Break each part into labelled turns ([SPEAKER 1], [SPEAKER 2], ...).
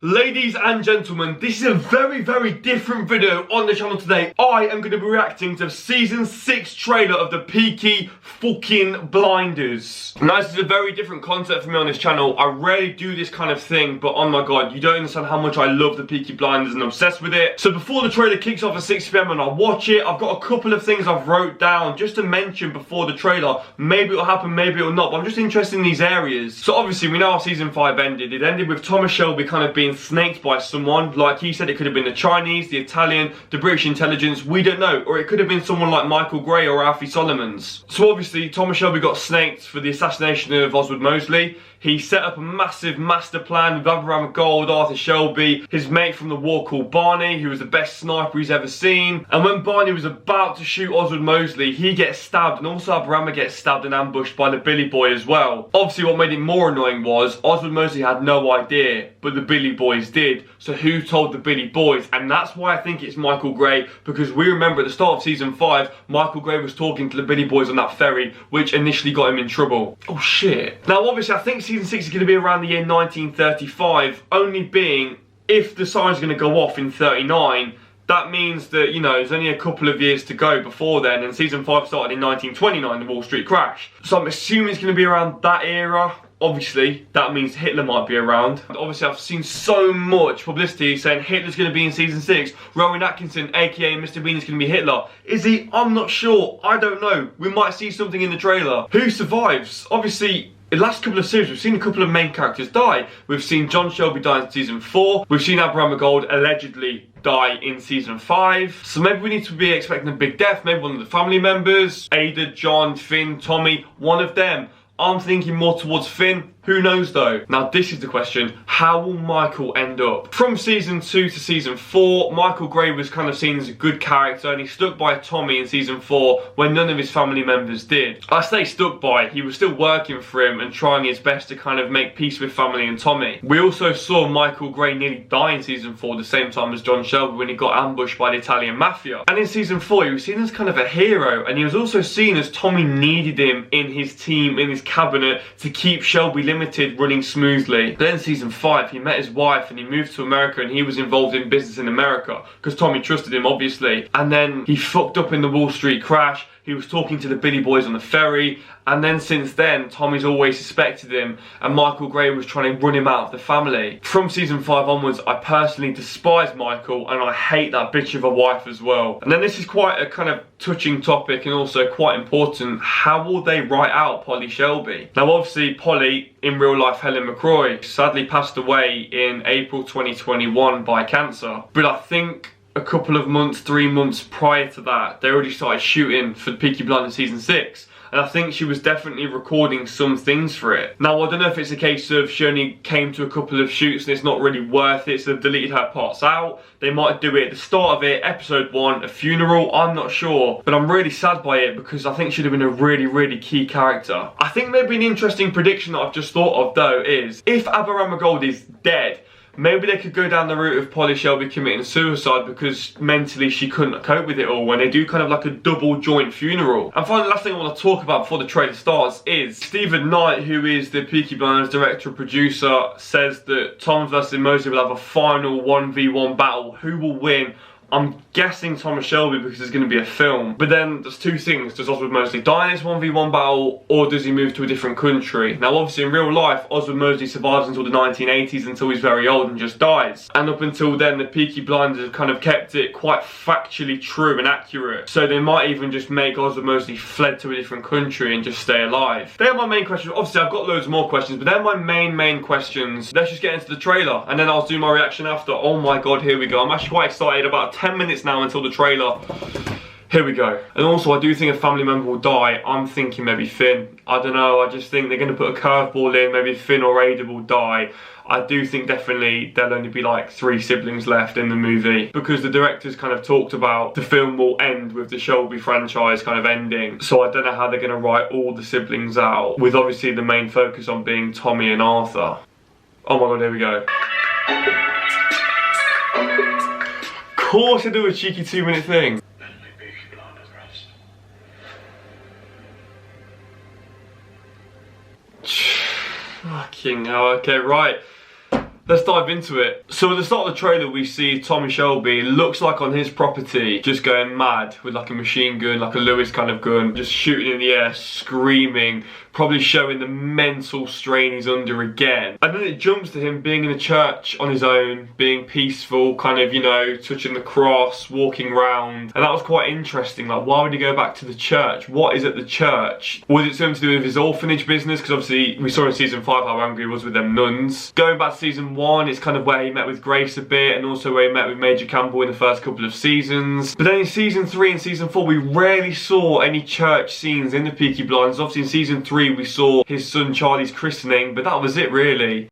[SPEAKER 1] Ladies and gentlemen, this is a very different video on the channel today. I am going to be reacting to the season 6 trailer of the Peaky fucking Blinders. Now this is a very different concept for me on this channel. I rarely do this kind of thing, but oh my god, you don't understand how much I love the Peaky Blinders and I'm obsessed with it. So before the trailer kicks off at 6 PM and I watch it, I've got a couple of things I've wrote down just to mention before the trailer. Maybe it'll happen, maybe it'll not, but I'm just interested in these areas. So obviously we know how season 5 ended. It ended with Thomas Shelby kind of being snaked by someone. Like he said, it could have been the Chinese, the Italian, the British intelligence, we don't know. Or it could have been someone like Michael Gray or Alfie Solomons. So obviously Thomas Shelby got snaked for the assassination of Oswald Mosley. He set up a massive master plan with Abraham Gold, Arthur Shelby, his mate from the war called Barney, who was the best sniper he's ever seen. And when Barney was about to shoot Oswald Mosley, he gets stabbed, and also Abraham gets stabbed and ambushed by the Billy Boy as well. Obviously what made it more annoying was Oswald Mosley had no idea, but the Billy Boys did. So who told the Billy Boys? And that's why I think it's Michael Gray, because we remember at the start of season 5, Michael Gray was talking to the Billy Boys on that ferry, which initially got him in trouble. Oh shit. Now obviously I think season 6 is going to be around the year 1935, only being if the siren's going to go off in 39, that means that, you know, there's only a couple of years to go before then, and season 5 started in 1929, the Wall Street crash. So I'm assuming it's going to be around that era. Obviously, that means Hitler might be around. Obviously, I've seen so much publicity saying Hitler's going to be in season 6. Rowan Atkinson, aka Mr. Bean, is going to be Hitler. Is he? I'm not sure. I don't know. We might see something in the trailer. Who survives? Obviously, in the last couple of series, we've seen a couple of main characters die. We've seen John Shelby die in season 4. We've seen Abraham Gold allegedly die in season 5. So maybe we need to be expecting a big death. Maybe one of the family members. Ada, John, Finn, Tommy, one of them. I'm thinking more towards Finn. Who knows though? Now this is the question, how will Michael end up? From season 2 to season 4, Michael Gray was kind of seen as a good character and he stuck by Tommy in season 4 when none of his family members did. I say stuck by, he was still working for him and trying his best to kind of make peace with family and Tommy. We also saw Michael Gray nearly die in season 4 the same time as John Shelby when he got ambushed by the Italian mafia. And in season 4 he was seen as kind of a hero, and he was also seen as Tommy needed him in his team, in his cabinet, to keep Shelby Limited running smoothly. Then in season 5 he met his wife and he moved to America and he was involved in business in America because Tommy trusted him obviously. And then he fucked up in the Wall Street crash. He was talking to the Billy Boys on the ferry, and then since then Tommy's always suspected him and Michael Gray was trying to run him out of the family. From season 5 onwards I personally despise Michael and I hate that bitch of a wife as well. And then this is quite a kind of touching topic and also quite important. How will they write out Polly Shelby? Now obviously Polly, in real life Helen McCroy, sadly passed away in April 2021 by cancer. But I think a couple of months, 3 months prior to that, they already started shooting for the Peaky Blinders season 6. And I think she was definitely recording some things for it. Now, I don't know if it's a case of she only came to a couple of shoots and it's not really worth it, so they've deleted her parts out. They might do it at the start of it, episode 1, a funeral, I'm not sure. But I'm really sad by it because I think she'd have been a really key character. I think maybe an interesting prediction that I've just thought of though is, if Abraham Gold is dead, maybe they could go down the route of Polly Shelby committing suicide because mentally she couldn't cope with it all, when they do kind of like a double joint funeral. And finally, the last thing I want to talk about before the trailer starts is Stephen Knight, who is the Peaky Blinders director and producer, says that Tom versus Mosley will have a final 1v1 battle. Who will win? I'm guessing Thomas Shelby because there's going to be a film. But then there's two things. Does Oswald Mosley die in this 1v1 battle, or does he move to a different country? Now obviously in real life, Oswald Mosley survives until the 1980s, until he's very old and just dies. And up until then, the Peaky Blinders have kind of kept it quite factually true and accurate. So they might even just make Oswald Mosley fled to a different country and just stay alive. They're my main questions. Obviously I've got loads more questions, but they're my main questions. Let's just get into the trailer and then I'll do my reaction after. Oh my god, here we go. I'm actually quite excited. About 10 minutes now until the trailer. Here we go. And also I do think a family member will die. I'm thinking maybe Finn. I don't know, I just think they're going to put a curveball in. Maybe Finn or Ada will die. I do think definitely there'll only be like 3 siblings left in the movie, because the directors kind of talked about the film will end with the Shelby franchise kind of ending. So I don't know how they're going to write all the siblings out, with obviously the main focus on being Tommy and Arthur. Oh my god, here we go. Of course I do a cheeky 2-minute thing. Fucking hell, okay, right. Let's dive into it. So at the start of the trailer we see Tommy Shelby, looks like on his property, just going mad with like a machine gun, like a Lewis kind of gun, just shooting in the air, screaming, probably showing the mental strain he's under again. And then it jumps to him being in a church on his own, being peaceful, kind of, you know, touching the cross, walking around. And that was quite interesting. Like, why would he go back to the church? What is at the church? Was it something to do with his orphanage business? Because obviously we saw in season 5 how angry he was with them nuns. Going back to season 1, it's kind of where he met with Grace a bit, and also where he met with Major Campbell in the first couple of seasons. But then in season 3 and season 4, we rarely saw any church scenes in the Peaky Blinders. Obviously in season 3, we saw his son Charlie's christening, but that was it really.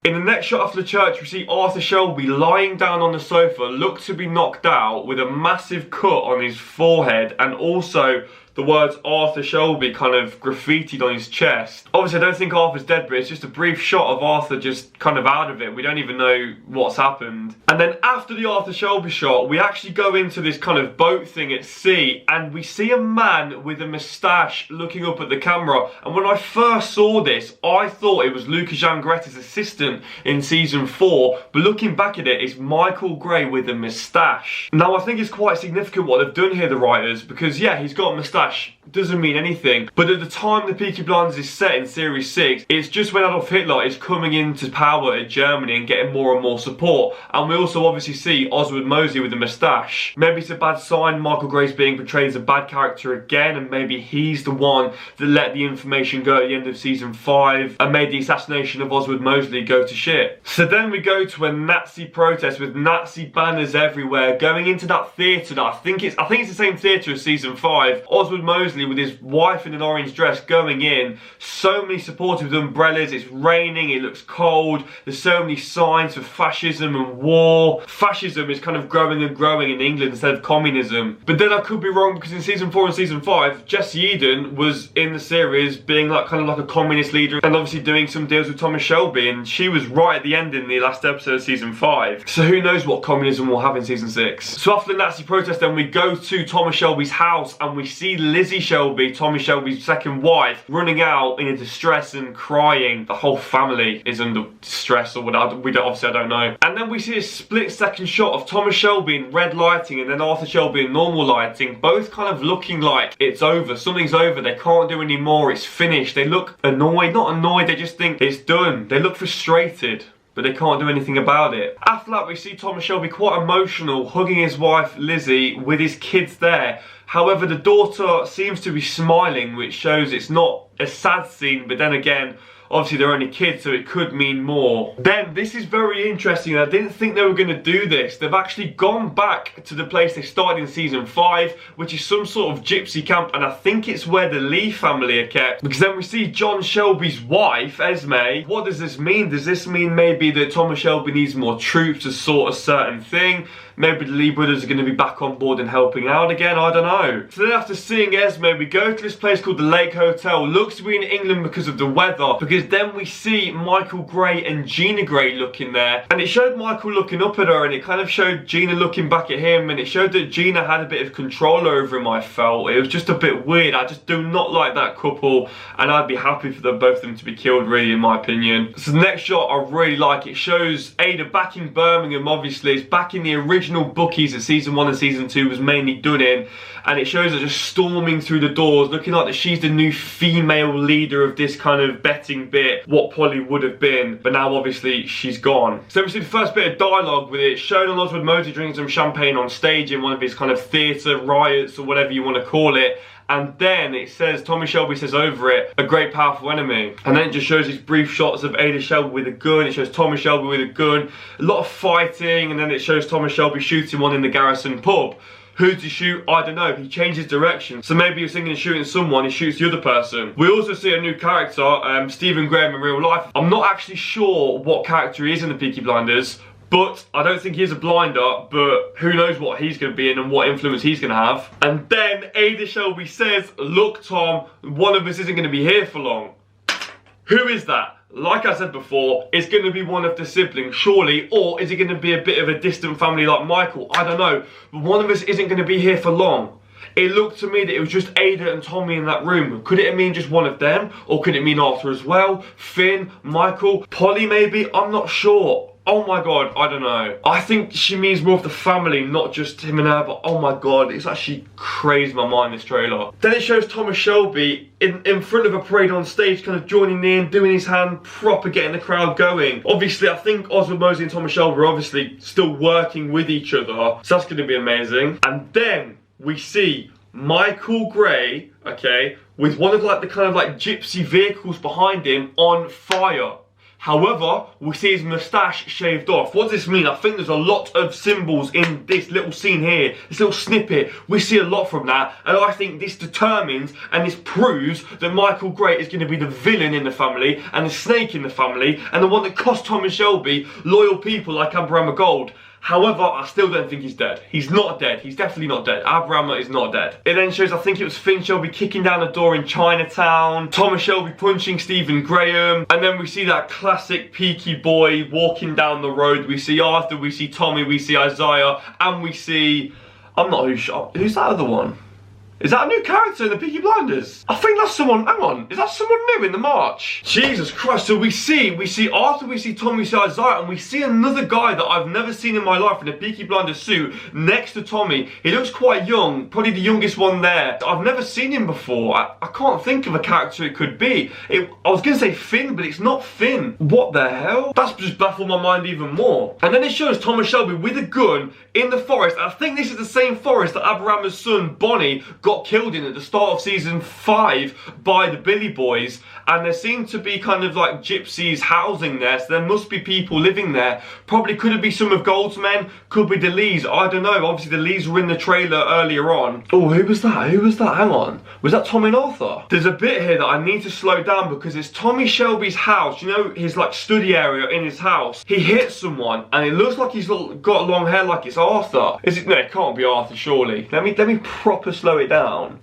[SPEAKER 1] In the next shot after the church, we see Arthur Shelby lying down on the sofa, looked to be knocked out, with a massive cut on his forehead, and also the words Arthur Shelby kind of graffitied on his chest. Obviously I don't think Arthur's dead, but it's just a brief shot of Arthur just kind of out of it. We don't even know what's happened. And then after the Arthur Shelby shot, we actually go into this kind of boat thing at sea, and we see a man with a moustache looking up at the camera. And when I first saw this, I thought it was Lucas Jangretti's assistant in season 4, but looking back at it, it's Michael Gray with a moustache. Now I think it's quite significant what they've done here, the writers, because yeah, he's got a moustache, doesn't mean anything, but at the time the Peaky Blinders is set in series 6, it's just when Adolf Hitler is coming into power in Germany and getting more and more support. And we also obviously see Oswald Mosley with a moustache. Maybe it's a bad sign Michael Gray's being portrayed as a bad character again, and maybe he's the one that let the information go at the end of season 5 and made the assassination of Oswald Mosley go to shit. So then we go to a Nazi protest with Nazi banners everywhere, going into that theatre that I think it's the same theatre as season 5. Oswald Mosley with his wife in an orange dress going in, so many supporters with umbrellas, it's raining, it looks cold, there's so many signs for fascism and war. Fascism is kind of growing and growing in England instead of communism. But then I could be wrong, because in season 4 and season 5, Jesse Eden was in the series being like kind of like a communist leader, and obviously doing some deals with Thomas Shelby, and she was right at the end in the last episode of season 5. So who knows what communism will have in season 6. So after the Nazi protest, then we go to Thomas Shelby's house, and we see Lizzie Shelby, Tommy Shelby's second wife, running out in a distress and crying. The whole family is under distress or whatever. Obviously I don't know. And then we see a split second shot of Thomas Shelby in red lighting and then Arthur Shelby in normal lighting, both kind of looking like it's over, something's over, they can't do any more, it's finished. They look annoyed, not annoyed, they just think it's done. They look frustrated, but they can't do anything about it. After that, we see Thomas Shelby quite emotional, hugging his wife Lizzie with his kids there. However, the daughter seems to be smiling, which shows it's not a sad scene, but then again, obviously they're only kids, so it could mean more. Then, this is very interesting. I didn't think they were going to do this. They've actually gone back to the place they started in season 5, which is some sort of gypsy camp, and I think it's where the Lee family are kept. Because then we see John Shelby's wife, Esme. What does this mean? Does this mean maybe that Thomas Shelby needs more troops to sort a certain thing? Maybe the Lee brothers are going to be back on board and helping out again, I don't know. So then after seeing Esme, we go to this place called the Lake Hotel. Looks to be in England because of the weather, because then we see Michael Gray and Gina Gray looking there. And it showed Michael looking up at her, and it kind of showed Gina looking back at him, and it showed that Gina had a bit of control over him, I felt. It was just a bit weird. I just do not like that couple, and I'd be happy for them, both of them to be killed, really, in my opinion. So the next shot I really like. It shows Ada back in Birmingham, obviously. It's back in the original bookies that season 1 and season 2 was mainly done in, and it shows her just storming through the doors, looking like that she's the new female leader of this kind of betting bit, what Polly would have been, but now obviously she's gone. So we see the first bit of dialogue with it, showing on Oswald Mosley drinking some champagne on stage in one of his kind of theatre riots or whatever you want to call it. And then it says, Tommy Shelby says over it, a great powerful enemy. And then it just shows these brief shots of Ada Shelby with a gun. It shows Tommy Shelby with a gun. A lot of fighting. And then it shows Thomas Shelby shooting one in the Garrison pub. Who does he shoot? I don't know. He changes direction. So maybe he's thinking of shooting someone, he shoots the other person. We also see a new character, Stephen Graham in real life. I'm not actually sure what character he is in the Peaky Blinders, but I don't think he's a blinder, but who knows what he's going to be in and what influence he's going to have. And then Ada Shelby says, look Tom, one of us isn't going to be here for long. Who is that? Like I said before, it's going to be one of the siblings, surely, or is it going to be a bit of a distant family like Michael? I don't know, but one of us isn't going to be here for long. It looked to me that it was just Ada and Tommy in that room. Could it mean just one of them? Or could it mean Arthur as well? Finn, Michael, Polly maybe? I'm not sure. Oh my god, I don't know. I think she means more of the family, not just him and her, but oh my god, it's actually crazy my mind, this trailer. Then it shows Thomas Shelby in front of a parade on stage, kind of joining in, doing his hand, proper getting the crowd going. Obviously, I think Oswald Mosley and Thomas Shelby are obviously still working with each other, so that's going to be amazing. And then we see Michael Gray, okay, with one of like the kind of like gypsy vehicles behind him on fire. However, we see his moustache shaved off. What does this mean? I think there's a lot of symbols in this little scene here, this little snippet. We see a lot from that, and I think this determines and this proves that Michael Gray is going to be the villain in the family and the snake in the family and the one that cost Thomas Shelby loyal people like Abraham Gold. However, I still don't think he's dead. He's not dead. He's definitely not dead. Abraham is not dead. It then shows, I think it was Finn Shelby kicking down a door in Chinatown, Thomas Shelby punching Stephen Graham, and then we see that classic Peaky boy walking down the road. We see Arthur, we see Tommy, we see Isaiah, and we see... I'm not who's that other one? Is that a new character in the Peaky Blinders? I think that's someone, hang on, is that someone new in the March? Jesus Christ, so we see Arthur, we see Tommy, we see Isaiah, and we see another guy that I've never seen in my life in a Peaky Blinders suit next to Tommy. He looks quite young, probably the youngest one there. I've never seen him before. I can't think of a character it could be. I was going to say Finn, but it's not Finn. What the hell? That's just baffled my mind even more. And then it shows Thomas Shelby with a gun in the forest. I think this is the same forest that Abrahama's son, Bonnie, got killed in at the start of season 5 by the Billy Boys, and there seem to be kind of like gypsies housing there, so there must be people living there. Probably could it be some of Gold's men, could be the Lees, I don't know. Obviously the Lees were in the trailer earlier on. Oh, who was that? Who was that? Hang on. Was that Tommy and Arthur? There's a bit here that I need to slow down because it's Tommy Shelby's house, you know, his like study area in his house. He hits someone and it looks like he's got long hair like it's Arthur. Is it? No, it can't be Arthur surely. Let me proper slow it down.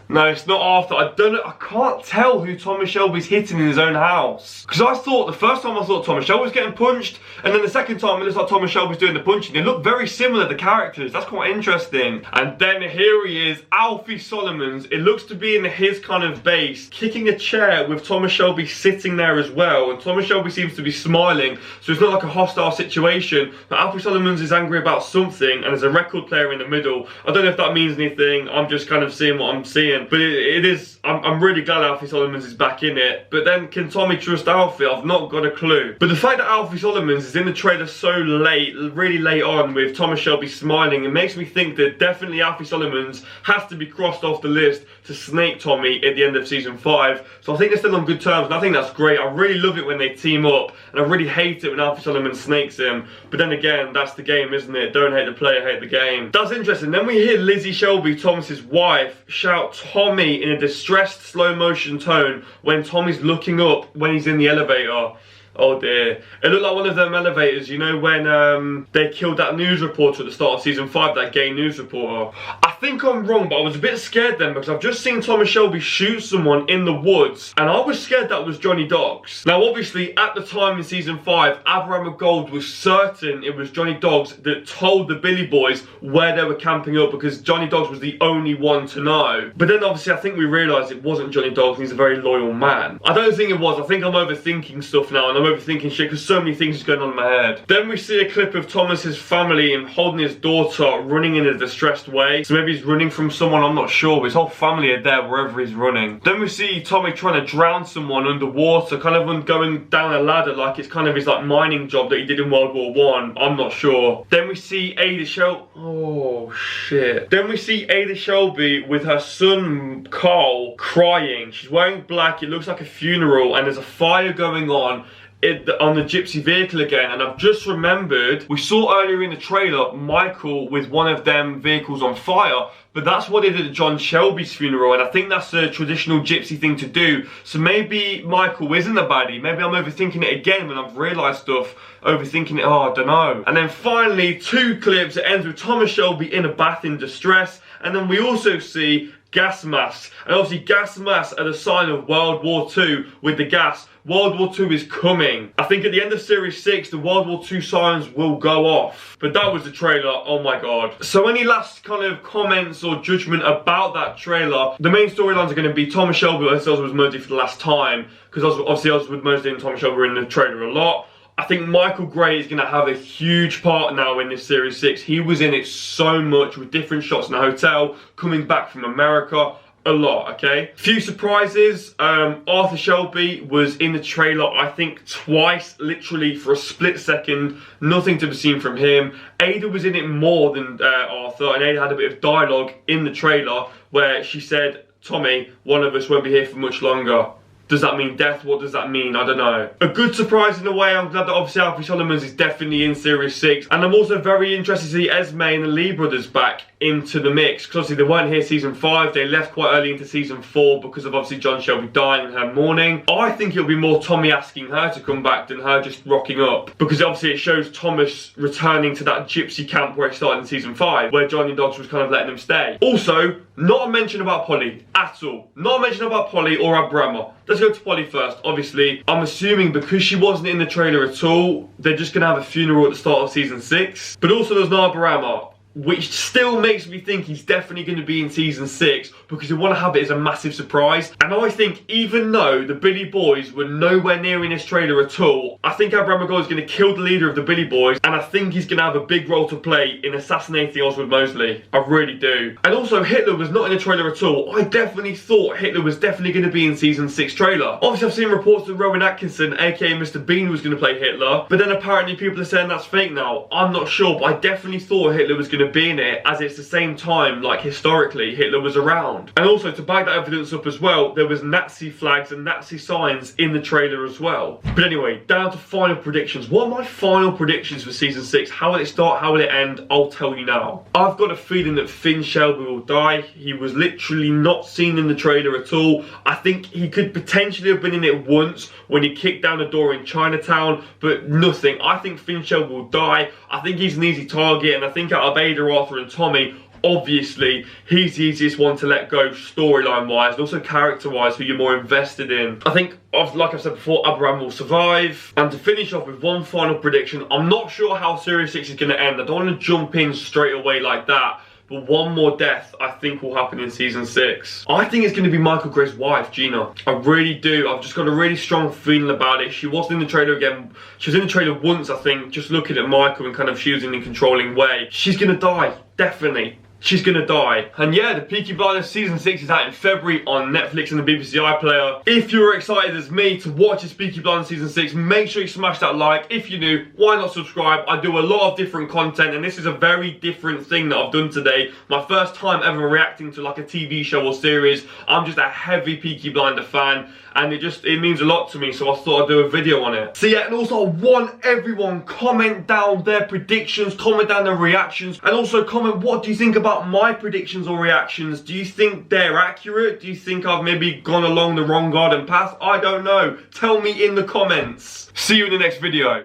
[SPEAKER 1] No, it's not Arthur. I don't know. I can't tell who Thomas Shelby's hitting in his own house. Because I thought, the first time I thought Thomas Shelby was getting punched, and then the second time it looks like Thomas Shelby's doing the punching. They look very similar, the characters. That's quite interesting. And then here he is, Alfie Solomons. It looks to be in his kind of base, kicking a chair with Thomas Shelby sitting there as well. And Thomas Shelby seems to be smiling, so it's not like a hostile situation. But Alfie Solomons is angry about something, and there's a record player in the middle. I don't know if that means anything. I'm just kind of seeing what I'm seeing. But it is, I'm really glad Alfie Solomons is back in it. But then, can Tommy trust Alfie? I've not got a clue. But the fact that Alfie Solomons is in the trailer so late, really late on, with Thomas Shelby smiling, it makes me think that definitely Alfie Solomons has to be crossed off the list to snake Tommy at the end of season 5. So I think they're still on good terms, and I think that's great. I really love it when they team up, and I really hate it when Alfie Solomons snakes him. But then again, that's the game, isn't it? Don't hate the player, hate the game. That's interesting. Then we hear Lizzie Shelby, Thomas's wife, shout Tommy in a distressed slow motion tone when Tommy's looking up when he's in the elevator. Oh dear. It looked like one of them elevators, you know, when they killed that news reporter at the start of season 5, that gay news reporter. I think I'm wrong, but I was a bit scared then because I've just seen Thomas Shelby shoot someone in the woods, and I was scared that was Johnny Dogs. Now obviously at the time in season 5, Abraham Gold was certain it was Johnny Dogs that told the Billy Boys where they were camping up, because Johnny Dogs was the only one to know. But then obviously I think we realised it wasn't Johnny Dogs, and he's a very loyal man. I don't think it was. I think I'm overthinking stuff now, and I'm overthinking shit because so many things are going on in my head. Then we see a clip of Thomas's family and holding his daughter, running in a distressed way. So maybe he's running from someone, I'm not sure, but his whole family are there wherever he's running. Then we see Tommy trying to drown someone underwater, kind of going down a ladder like it's kind of his like mining job that he did in World War I. I'm not sure. Then we see Ada Shelby. Oh shit. Then we see Ada Shelby with her son Carl crying. She's wearing black, it looks like a funeral, and there's a fire going on the gypsy vehicle again. And I've just remembered, we saw earlier in the trailer Michael with one of them vehicles on fire, but that's what they did at John Shelby's funeral, and I think that's a traditional gypsy thing to do. So maybe Michael isn't a baddie. Maybe I'm overthinking it again when I've realised stuff. Overthinking it, oh, I don't know. And then finally, 2 clips. It ends with Thomas Shelby in a bath in distress, and then we also see gas masks. And obviously gas masks are the sign of World War II with the gas. World War II is coming. I think at the end of Series 6, the World War II sirens will go off. But that was the trailer, oh my god. So any last kind of comments or judgment about that trailer? The main storylines are going to be Tom and Shelby as Oswald Mosley for the last time. Because obviously Oswald Mosley and Tom and Shelby were in the trailer a lot. I think Michael Gray is going to have a huge part now in this Series 6. He was in it so much with different shots in the hotel, coming back from America. A lot, okay? Few surprises. Arthur Shelby was in the trailer, I think, twice, literally for a split second. Nothing to be seen from him. Ada was in it more than Arthur, and Ada had a bit of dialogue in the trailer where she said, Tommy, one of us won't be here for much longer. Does that mean death? What does that mean? I don't know. A good surprise in a way. I'm glad that obviously Alfie Solomons is definitely in Series 6. And I'm also very interested to see Esme and the Lee brothers back into the mix. Because obviously they weren't here Season 5. They left quite early into Season 4 because of obviously John Shelby dying in her mourning. I think it'll be more Tommy asking her to come back than her just rocking up. Because obviously it shows Thomas returning to that gypsy camp where he started in Season 5. Where Johnny Dodds was kind of letting him stay. Also, not a mention about Polly at all. Not a mention about Polly or Abrama. Let's go to Polly first. Obviously, I'm assuming because she wasn't in the trailer at all, they're just going to have a funeral at the start of Season 6. But also there's no Abrama, which still makes me think he's definitely going to be in Season 6 because they want to have it as a massive surprise. And I think even though the Billy Boys were nowhere near in this trailer at all, I think Abraham is going to kill the leader of the Billy Boys, and I think he's going to have a big role to play in assassinating Oswald Mosley. I really do. And also Hitler was not in the trailer at all. I definitely thought Hitler was definitely going to be in Season 6 trailer. Obviously I've seen reports that Rowan Atkinson, aka Mr. Bean, was going to play Hitler, but then apparently people are saying that's fake now. I'm not sure, but I definitely thought Hitler was going to be in it, as it's the same time, like historically, Hitler was around. And also to back that evidence up as well, there was Nazi flags and Nazi signs in the trailer as well. But anyway, down to final predictions. What are my final predictions for Season 6? How will it start? How will it end? I'll tell you now. I've got a feeling that Finn Shelby will die. He was literally not seen in the trailer at all. I think he could potentially have been in it once when he kicked down the door in Chinatown, but nothing. I think Finn Shelby will die. I think he's an easy target, and I think out of Ada, Arthur and Tommy, obviously he's the easiest one to let go storyline wise and also character wise, who you're more invested in. I think, like I said before, Abraham will survive. And to finish off with one final prediction, I'm not sure how Series 6 is going to end. I don't want to jump in straight away like that, but one more death I think will happen in Season 6. I think it's going to be Michael Gray's wife, Gina. I really do. I've just got a really strong feeling about it. She wasn't in the trailer again. She was in the trailer once, I think, just looking at Michael and kind of she was in a controlling way. She's going to die, definitely. She's gonna die. And yeah, the Peaky Blinders Season 6 is out in February on Netflix and the BBC iPlayer. If you're excited as me to watch this Peaky Blinders Season 6, make sure you smash that like. If you're new, why not subscribe? I do a lot of different content, and this is a very different thing that I've done today. My first time ever reacting to like a TV show or series. I'm just a heavy Peaky Blinder fan, and it means a lot to me, so I thought I'd do a video on it. So yeah, and also I want everyone, comment down their predictions, comment down their reactions, and also comment what do you think about my predictions or reactions. Do you think they're accurate? Do you think I've maybe gone along the wrong garden path? I don't know. Tell me in the comments. See you in the next video.